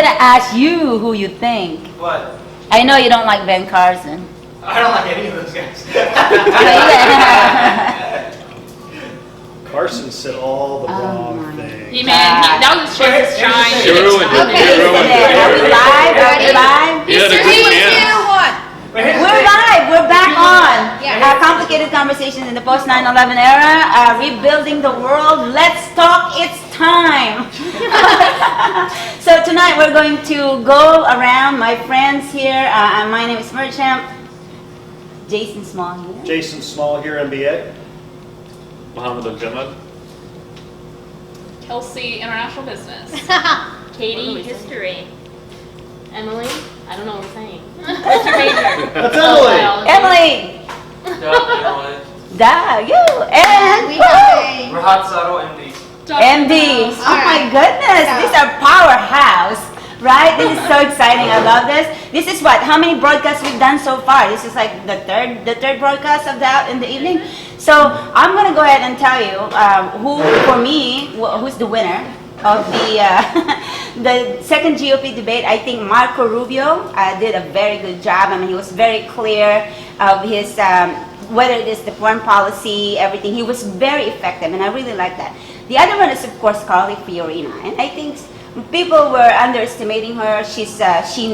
gonna ask you who you think. What? I know you don't like Ben Carson. I don't like any of those guys. Carson said all the wrong things. That was his chance to shine. You ruined it. Okay, You ruined it. are we live? Are we live? Yeah, the good man. We're live. We're back on. Complicated conversations in the post-9/11 era. Rebuilding the world. Let's talk. It's time. So tonight we're going to go around. My friends here. My name is Merchant. Jason Small here. Jason Small here, MBA. Muhammad Al-Jamal. Kelsey, international business. Katie, history. Emily, I don't know what we're saying. What's your major? That's Emily. Emily. Da, you. And We have We're hot, subtle, MD. MD. Oh my goodness. These are powerhouse. Right? This is so exciting. I love this. This is what? How many broadcasts we've done so far? This is like the third broadcast of that in the evening. So I'm gonna go ahead and tell you who, for me, who's the winner of the the second GOP debate. I think Marco Rubio did a very good job. I mean, he was very clear of his whether it is the foreign policy, everything. He was very effective, and I really like that. The other one is, of course, Carly Fiorina, and I think people were underestimating her. She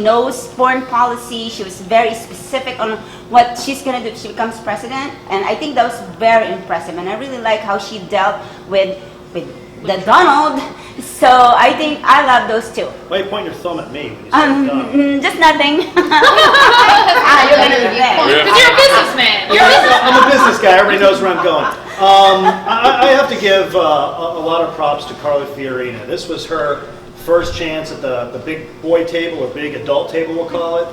knows foreign policy. She was very specific on what she's going to do if she becomes president. And I think that was very impressive. And I really like how she dealt with the Donald. So I think I love those two. Why you point your thumb at me when you say Donald? Just nothing. You're going to be there. Because you're a businessman. I'm a business guy. Everybody knows where I'm going. I have to give a lot of props to Carly Fiorina. This was her first chance at the big boy table, or big adult table, we'll call it.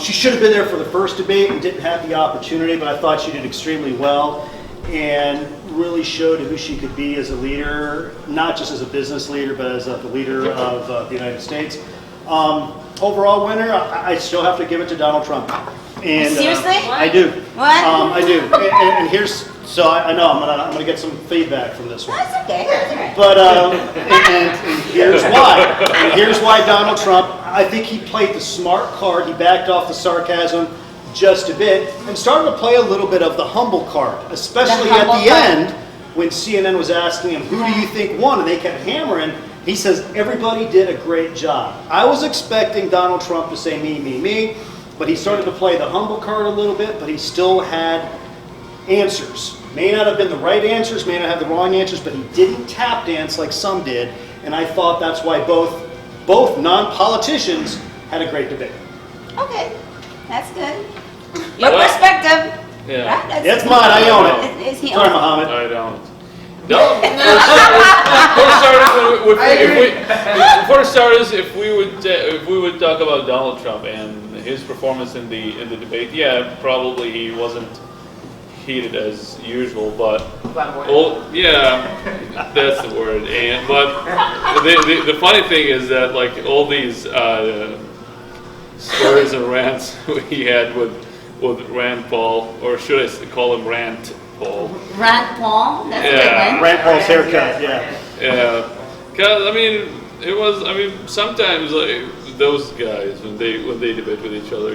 She should have been there for the first debate and didn't have the opportunity, but I thought she did extremely well and really showed who she could be as a leader, not just as a business leader, but as the leader of the United States. Overall winner, I still have to give it to Donald Trump. And Seriously? I do. What? I do. And here's, so I know I'm gonna get some feedback from this one. That's okay. That's all right. But and here's why. And here's why Donald Trump. I think he played the smart card. He backed off the sarcasm just a bit and started to play a little bit of the humble card, especially at the end when CNN was asking him, "Who do you think won?" And they kept hammering. He says, "Everybody did a great job." I was expecting Donald Trump to say me, me, me, but he started to play the humble card a little bit. But he still had answers. May not have been the right answers, may not have the wrong answers, but he didn't tap dance like some did, and I thought that's why both non-politicians had a great debate. Okay, that's good. Your perspective. Yeah. Right? That's mine, I own it. Is he Sorry, on? Mohammed. I don't. No. For starters, if we would talk about Donald Trump and his performance in the debate, yeah, probably he wasn't heated as usual, but that's the word. But the funny thing is that like all these stories and rants he had with Rand Paul, or should I call him Rant Paul? Rand Paul. That's a good one. Rand Paul's haircut, yeah. Yeah, because I mean it was. I mean sometimes like those guys when they debate with each other,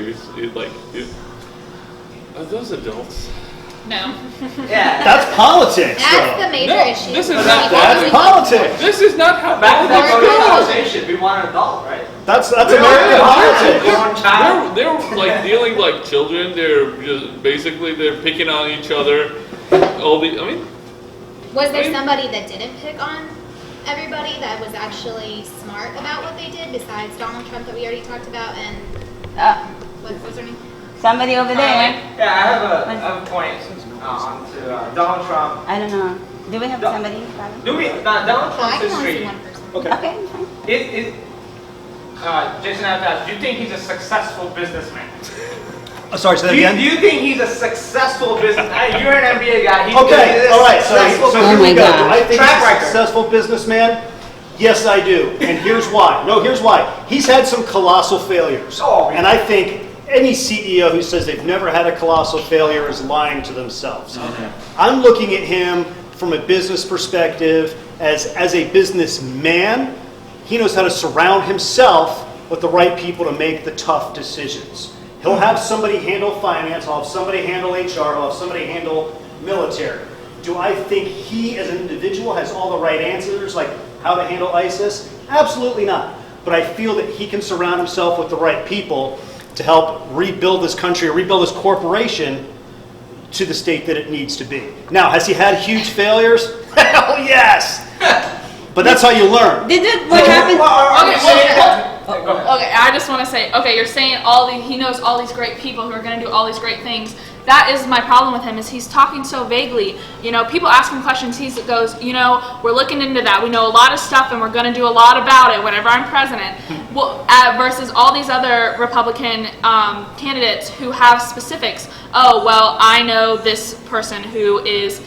are those adults? No. Yeah. That's politics, That's though. the major No, issue. this is for not- people. That's politics. This is not how Back in the politics conversation, we want an adult, right? That's American politics. One child. They're like dealing like children. They're just basically they're picking on each other. Was there somebody that didn't pick on everybody that was actually smart about what they did besides Donald Trump that we already talked about and what's her name? Somebody over there. Yeah, I have a point on to Donald Trump. I don't know. Do we have somebody? Donald I Trump's can only see history. one person. Okay, fine. Jason, I have to ask, do you think he's a successful businessman? Sorry, say that Do again? you think he's a successful businessman? You're an MBA guy. Okay, all right, so here we go. Do I think Track he's a record. successful businessman? Yes, I do. And here's why. No, here's why. He's had some colossal failures. Oh, yeah. And I think any CEO who says they've never had a colossal failure is lying to themselves. Okay. I'm looking at him from a business perspective as a businessman. He knows how to surround himself with the right people to make the tough decisions. He'll have somebody handle finance, he'll have somebody handle HR, he'll have somebody handle military. Do I think he as an individual has all the right answers, like how to handle ISIS? Absolutely not. But I feel that he can surround himself with the right people to help rebuild this country, or rebuild this corporation to the state that it needs to be. Now, has he had huge failures? Hell yes! But that's how you learn. What happened? Okay, I just want to say, okay, you're saying he knows all these great people who are going to do all these great things. That is my problem with him, is he's talking so vaguely. You know, people ask him questions, he goes, you know, we're looking into that. We know a lot of stuff and we're going to do a lot about it whenever I'm president. Well, versus all these other Republican candidates who have specifics. Oh, well, I know this person who is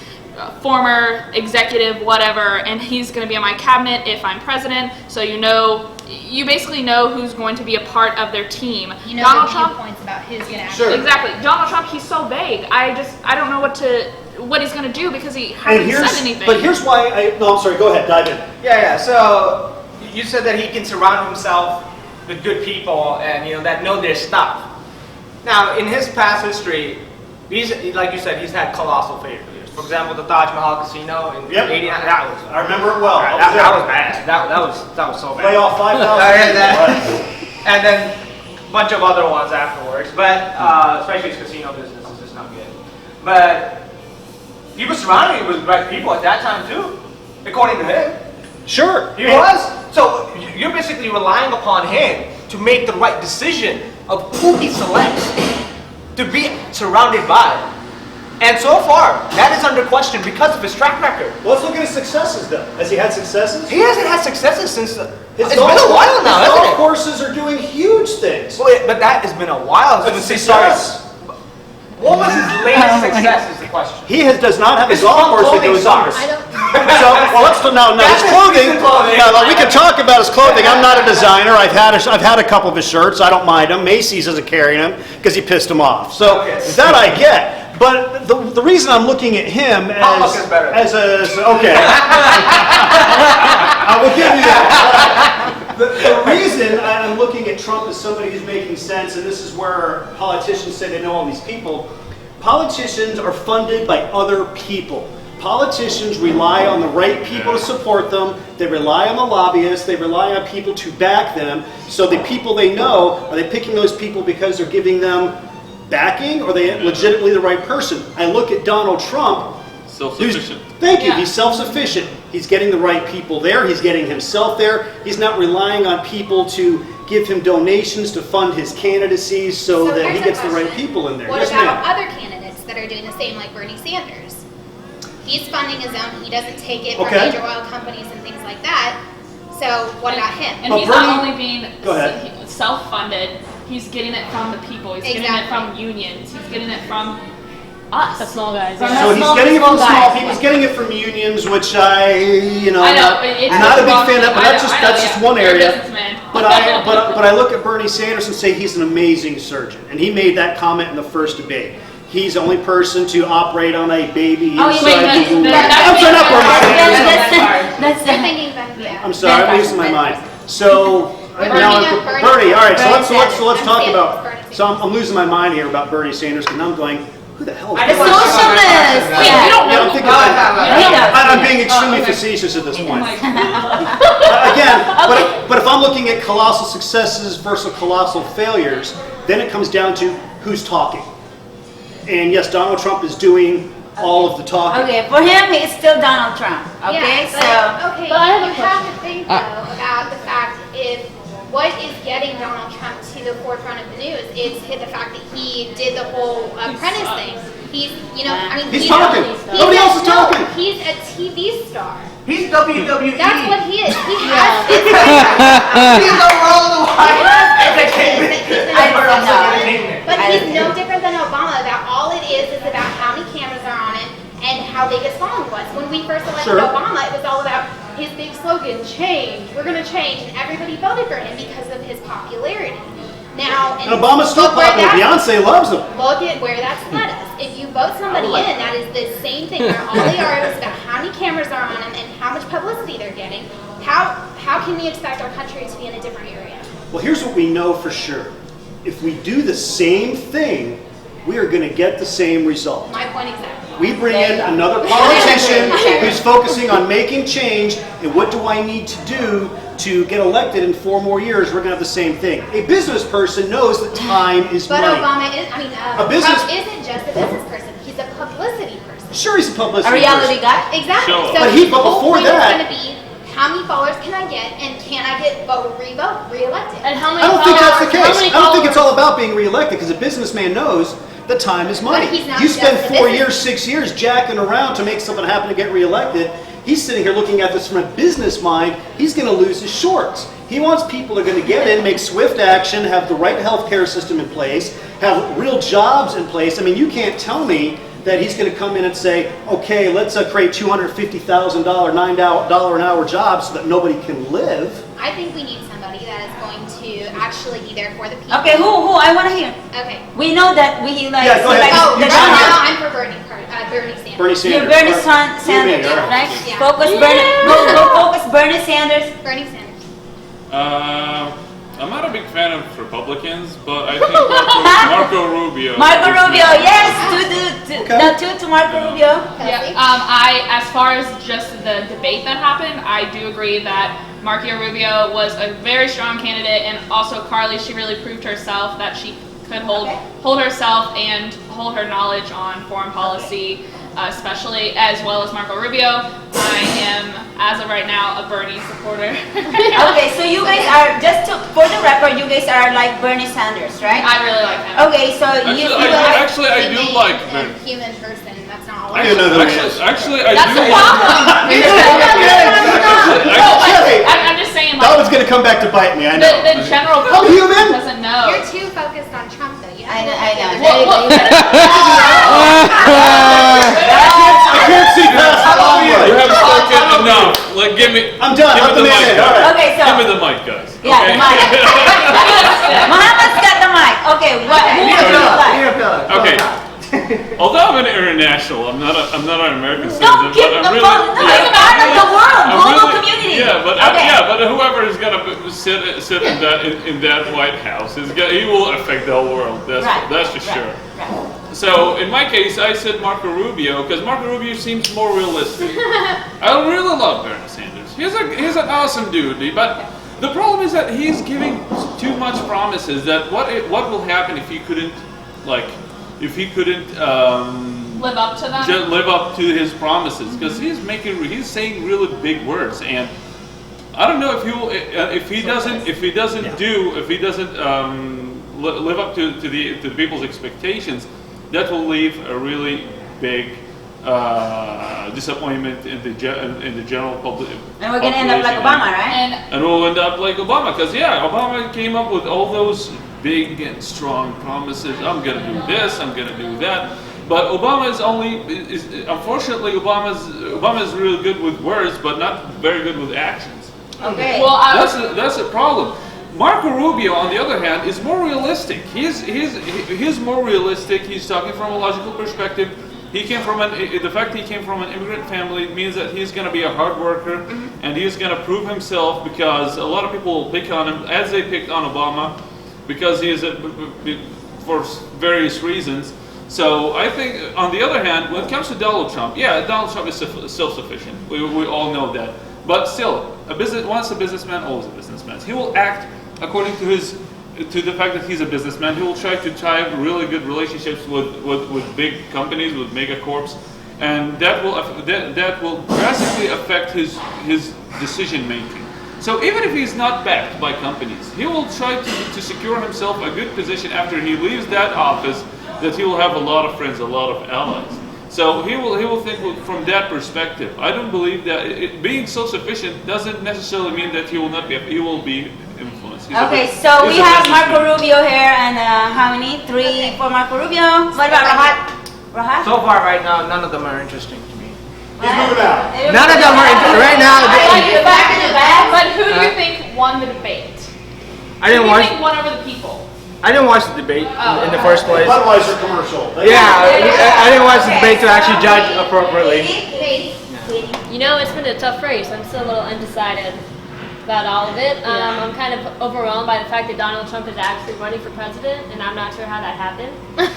former executive, whatever, and he's going to be in my cabinet if I'm president. So you basically know who's going to be a part of their team. You know Donald the Trump, viewpoints about who's going to Sure. actually. exactly. Donald Trump, he's so vague. I don't know what he's going to do because he hasn't said anything. But here's why I'm sorry, go ahead, dive in. Yeah. So you said that he can surround himself with good people and that know their stuff. Now, in his past history, like you said, he's had colossal failures. For example, the Taj Mahal Casino in '89. I remember it well. That was bad. That was so bad. Lay off 5,000. And then a bunch of other ones afterwards. But especially his casino business is just not good. But he was surrounded with right people at that time too, according to him. Sure. He was. So you're basically relying upon him to make the right decision of who he selects to be surrounded by. And so far, that is under question because of his track record. Let's look at his successes, though. Has he had successes? He hasn't had successes since it's been His a while now, his hasn't golf it? courses are doing huge things. Well, but that has been a while since he started. What was his latest success is the question. He does not have a His golf course that clothing goes sucks. on. I don't. So, well, let's now That's his his clothing. decent clothing. Now, we can talk about his clothing. I'm not a designer. I've had a couple of his shirts. I don't mind them. Macy's isn't carrying them because he pissed them off. So Okay. that I get. But the reason I'm looking at him Outlook is better. as okay, I will give you that. The reason I'm looking at Trump as somebody who's making sense, and this is where politicians say they know all these people. Politicians are funded by other people. Politicians rely on the right people to support them. They rely on the lobbyists. They rely on people to back them. So the people they know, are they picking those people because they're giving them backing, or are they legitimately the right person? I look at Donald Trump. Self-sufficient. Thank you. Yeah. He's self-sufficient. He's getting the right people there. He's getting himself there. He's not relying on people to give him donations to fund his candidacies so that he here's a gets the right question. people in there. What Yes, about ma'am. other candidates that are doing the same, like Bernie Sanders? He's funding his own. He doesn't take it from Okay. major oil companies and things like that. So what about him? And But he's Bernie- not only being Go ahead. self-funded, he's getting it from the people. He's getting it Exactly. from unions. He's getting it from us. The small guys. From yeah. So the he's getting it from small guys. people. He's getting it from unions, which I'm I know, not, it's not a big wrong fan of. thing. But I that's know, just I know, that's just yeah. one You're a area. businessman. But I look at Bernie Sanders and say he's an amazing surgeon, and he made that comment in the first debate. He's the only person to operate on a baby Oh, inside wait, the womb. that's- I'm sorry, not Bernie That's- Sanders. that's- I'm thinking that, yeah. I'm sorry, I'm losing my mind. So Bernie, now yeah, Bernie. All right, so Bernie let's Sanders. talk I'm about. Bernie So I'm losing my mind here about Bernie Sanders, because now I'm going, who the hell is I Bernie just want to- Socialist. Wait, Yeah. you don't Yeah, know. I'm thinking. Yeah. I'm being extremely okay. facetious at this point. Like, Again, but if I'm looking at colossal successes versus colossal failures, then it comes down to who's talking. And yes, Donald Trump is doing all of the talking. Okay, for him, it's still Donald Trump. Okay, Yeah, so. but, okay, But I have a you have to think though about the fact if what is getting Donald Trump to the forefront of the news is the fact that he did the whole apprentice thing. He's, I mean, He's talking. Nobody else is talking. He's a TV star. He's WWE. That's what he is. He has. He's the worldwide He's entertainment. But he's no different than Obama. That all it is about how many cameras are on him and how big his following was. When we first elected Sure. Obama, it was all about his big slogan, change. We're going to change. And everybody voted for him because of his popularity. Now, And Obama's still look where popular. that's- Beyonce loves him. Look at where that's led us. If you vote somebody in, that is the same thing where all they are is about how many cameras are on them and how much publicity they're getting. How can we expect our country to be in a different area? Well, here's what we know for sure. If we do the same thing, we are going to get the same result. My point exactly. We bring in another politician who's focusing on making change, and what do I need to do to get elected in 4 more years? We're going to have the same thing. A business person knows that time is But money. Obama is, business- Trump isn't just a business person. He's a publicity person. Sure, he's a A publicity reality person. guy? Exactly. Sure. So But his but whole before point that- is going to be, how many followers can I get, and can I get reelected? And how many I don't think that's the followers- how case. many I don't think it's followers- all about being reelected, because a businessman knows that time is money. But he's not You spend just a 4 business- years, 6 years jacking around to make something happen to get reelected. He's sitting here looking at this from a business mind. He's going to lose his shorts. He wants people that are going to get in, make swift action, have the right healthcare system in place, have real jobs in place. I mean, you can't tell me that he's going to come in and say, okay, let's create $250,000, $9 an hour jobs so that nobody can live. I think we need somebody that is going to actually be there for the people. Okay, who? I want to hear. Okay. We know that we like. Yeah, go ahead. like Oh, You right tell me. now I'm for Bernie Sanders. Bernie You're Sanders. Bernie All right. Sanders, You, all right. right? Yeah. Focus Bernie. Go focus Bernie Sanders. Bernie Sanders. I'm not a big fan of Republicans, but I think Marco Rubio. Marco is Rubio, really- yes, Okay. the two to Marco Rubio. Kelsey? As far as just the debate that happened, I do agree that Marco Rubio was a very strong candidate, and also Carly, she really proved herself that she could hold herself and hold her knowledge on foreign policy, especially as well as Marco Rubio. I am, as of right now, a Bernie supporter. Okay, so you guys are, for the record, you guys are like Bernie Sanders, right? I really like him. Okay, so you Actually, I do Innate like and Bernie. human person. That's not all. I didn't know who he is. Actually, I That's do the like. problem. I'm just saying, That was like, going to come back to bite me, I know. the general I'm public human. doesn't know. You're too focused on Trump, though. You I know. Well, I can't see past the You line. have spoken enough. Like, give me. I'm done. Give I'm me the the man. mic. All right. Okay, so Give me the mic, guys. yeah, okay? the mic. Muhammad's got the mic. Okay, what? Who would you like? Okay. Although I'm an international, I'm not an American citizen. Don't give but the I'm really, phone. No, it's part of the world, I'm global really- community. Yeah, but Okay. but whoever is gonna sit in that White House he will affect the whole world. That's for sure. Right. So in my case, I said Marco Rubio because Marco Rubio seems more realistic. I really love Bernie Sanders. He's an awesome dude, but the problem is that he's giving too much promises. That what will happen if he couldn't live up to them. live up to his promises because he's saying really big words, and I don't know if he doesn't live up to the people's expectations, that will leave a really big disappointment in the general public. And we're gonna end up like population. Obama, right? And we'll end up like Obama, because Obama came up with all those big and strong promises. I'm gonna do this, I'm gonna do that. But Obama unfortunately, Obama is really good with words, but not very good with actions. Okay. Well, That's a problem. Marco Rubio, on the other hand, is more realistic. He's more realistic. He's talking from a logical perspective. The fact he came from an immigrant family means that he's going to be a hard worker, and he's going to prove himself, because a lot of people will pick on him, as they picked on Obama, because he is for various reasons. So I think, on the other hand, when it comes to Donald Trump, Donald Trump is self-sufficient. We all know that. But still, once a businessman, always a businessman. He will act according to the fact that he's a businessman. He will try to tie really good relationships with big companies, with megacorps, and that will drastically affect his decision making. So even if he's not backed by companies, he will try to secure himself a good position after he leaves that office, that he will have a lot of friends, a lot of allies. So he will think from that perspective. I don't believe that being self-sufficient doesn't necessarily mean that he will be influenced. Okay, so we have Marco Rubio here, and how many? 3 for Marco Rubio. What about Rahat? So far, right now, none of them are interesting to me. He's moving out. None of them are interesting. Right now, But who do you think won the debate? I didn't Who do you watch. think won over the people? I didn't watch the debate in the first place. Budweiser commercial. I didn't watch the debate to actually judge appropriately. Katie. You know, it's been a tough race. I'm still a little undecided. about all of it. I'm kind of overwhelmed by the fact that Donald Trump is actually running for president, and I'm not sure how that happened. But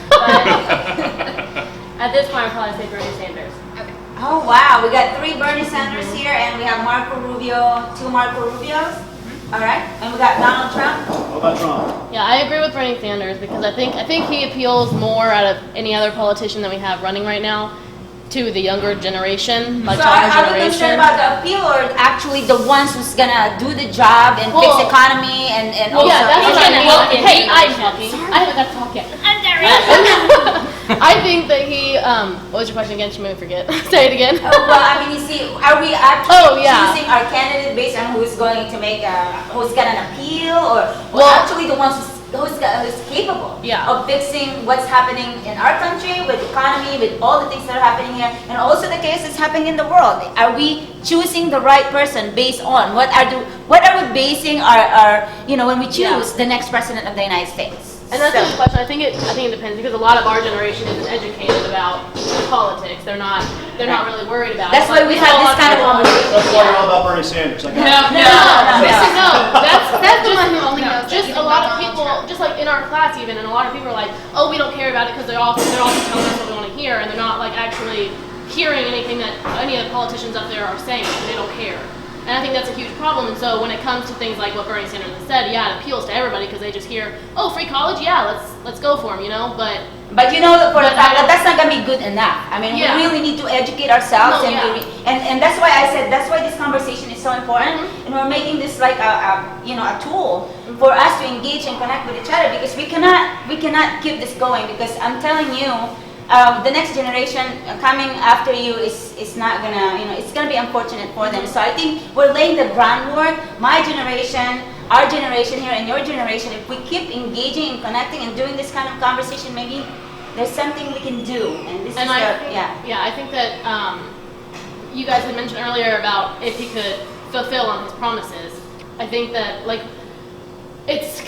at this point, I'll probably say Bernie Sanders. Okay. Oh wow, we got 3 Bernie Sanders here, and we have Marco Rubio, 2 Marco Rubios. All right, and we got Donald Trump. What about Trump? Yeah, I agree with Bernie Sanders because I think he appeals more out of any other politician that we have running right now to the younger generation, like So Chalmers are we concerned generation. about the appeal, or actually the ones who's gonna do the job and fix Well, economy and Well, also yeah, that's what I mean. help in Hey, I'm generations? talking. I haven't got to talk yet. I'm sorry. I think that he. What was your question again? You made me forget. Say it again. Oh, well, I mean, you see, are we actually Oh, yeah. choosing our candidate based on who's going to make who's got an appeal, or Well- actually the ones who's capable Yeah. of fixing what's happening in our country with economy, with all the things that are happening here, and also the cases happening in the world? Are we choosing the right person based on what are we basing our when we choose the next president of the United States? And that's So- a good question. I think it depends because a lot of our generation isn't educated about politics. They're not really worried about That's it. why we have this kind of conversation. That's why you're all about Bernie Sanders. I got it. That's the one who only knows just everything a lot of about people, Donald Trump. just like in our class even, and a lot of people are like, oh, we don't care about it because they're all just telling us what we want to hear, and they're not like actually hearing anything that any of the politicians up there are saying. They don't care. And I think that's a huge problem. And so when it comes to things like what Bernie Sanders has said, yeah, it appeals to everybody because they just hear, oh, free college, yeah, let's go for them, But But you know, for the But fact I that that's not gonna be good enough. I mean, Yeah. we really need to educate ourselves, No, and yeah. and that's why I said that's why this conversation is so important, and we're making this like a tool for us to engage and connect with each other, because we cannot keep this going, because I'm telling you. The next generation coming after you is not gonna, it's gonna be unfortunate for them. So I think we're laying the groundwork. My generation, our generation here, and your generation, if we keep engaging and connecting and doing this kind of conversation, maybe there's something we can do. And this is I think that you guys had mentioned earlier about if he could fulfill on his promises. I think that it's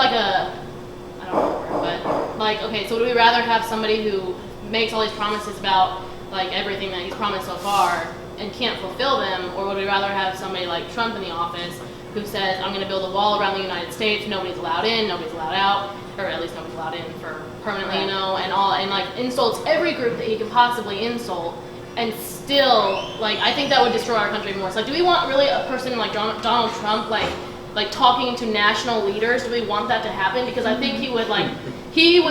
like I don't know, but okay, so would we rather have somebody who makes all these promises about everything that he's promised so far and can't fulfill them, or would we rather have somebody like Trump in the office who says, I'm going to build a wall around the United States, nobody's allowed in, nobody's allowed out, or at least nobody's allowed in for permanently, and insults every group that he can possibly insult, and still, I think that would destroy our country more. So do we want really a person like Donald Trump, talking to national leaders? Do we want that to happen? Because I think he would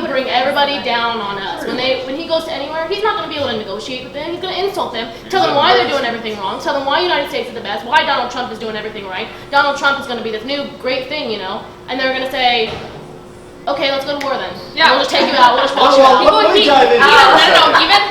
bring everybody down on us. When he goes to anywhere, he's not going to be able to negotiate with them. He's going to insult them, tell them why they're doing everything wrong, tell them why the United States is the best, why Donald Trump is doing everything right. Donald Trump is going to be this new great thing, and they're going to say, okay, let's go to war then. Yeah. We'll just take you out. We'll just watch you out. Let me dive into No, even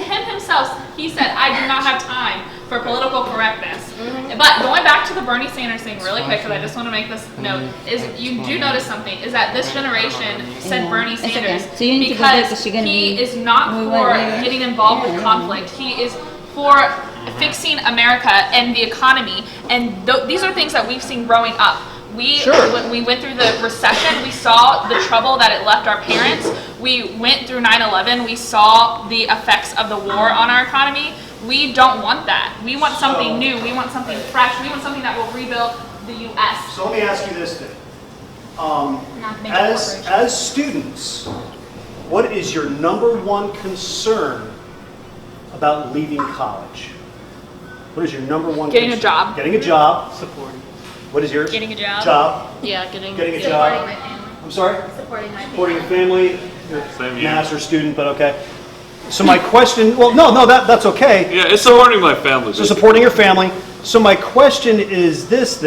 him himself, he said, I do not have time for political correctness. But going back to the Bernie Sanders thing really quick, because I just want to make this note, is you do notice something, is that this generation said Bernie Sanders So you need to go back, 'cause because you're gonna he be- is not for getting involved with conflict. He is for fixing America and the economy. And these are things that we've seen growing up. When we went through the recession, we saw the trouble that it left our parents. We went through 9/11, we saw the effects of the war on our economy. We don't want that. We want something new. We want something fresh. We want something that will rebuild the U.S. So let me ask you this then. Not major As corporations. students, what is your number one concern about leaving college? What is your number one Getting a concern? job. Getting a job. What is yours? Getting a job. Job. Yeah, Getting a Supporting job. my family. I'm sorry? Supporting my Supporting a family. family. You're Same a here. master's student, but okay. So my question, well, no, that's okay. Yeah, it's supporting my family. So supporting your family. So my question is this